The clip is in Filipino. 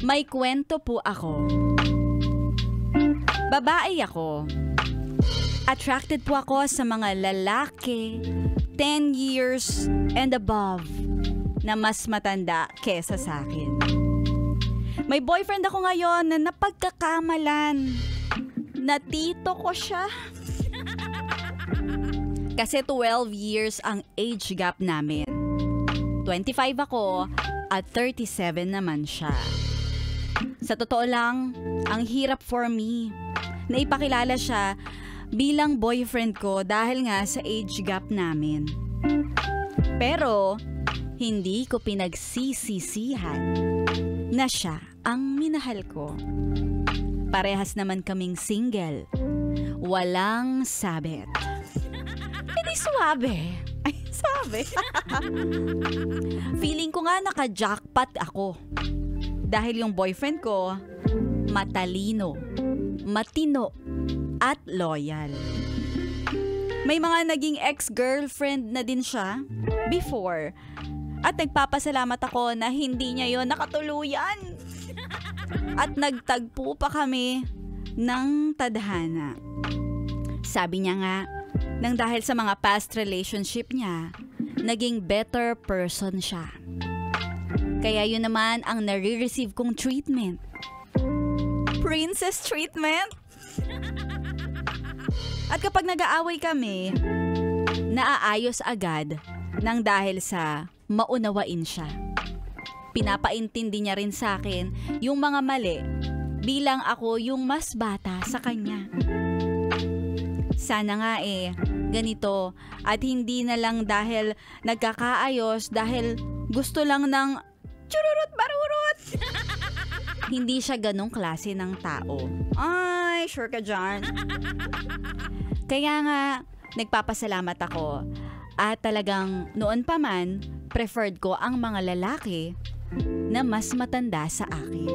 May kwento po ako. Babae ako. Attracted po ako sa mga lalaki 10 years and above na mas matanda kesa sa akin. May boyfriend ako ngayon na napagkakamalan na tito ko siya. Kasi 12 years ang age gap namin. 25 ako at 37 naman siya. Sa totoo lang, ang hirap for me na ipakilala siya bilang boyfriend ko dahil nga sa age gap namin. Pero, hindi ko pinagsisisihan na siya ang minahal ko. Parehas naman kaming single. Walang sabit. Hindi suwabe. Ay, sabi. Feeling ko nga naka-jackpot ako. Dahil yung boyfriend ko, matalino, matino, at loyal. May mga naging ex-girlfriend na din siya before. At nagpapasalamat ako na hindi niya yon nakatuluyan. At nagtagpo pa kami ng tadhana. Sabi niya nga, nang dahil sa mga past relationship niya, naging better person siya. Kaya yun naman ang nare-receive kong treatment. Princess treatment? At kapag nag-aaway kami, naaayos agad nang dahil sa maunawain siya. Pinapaintindi niya rin sa akin yung mga mali bilang ako yung mas bata sa kanya. Sana nga ganito at hindi na lang dahil nagkakaayos dahil gusto lang ng chururut barurut. Hindi siya ganong klase ng tao. Ay, sure ka dyan. Kaya nga, nagpapasalamat ako. At talagang noon pa man, preferred ko ang mga lalaki na mas matanda sa akin.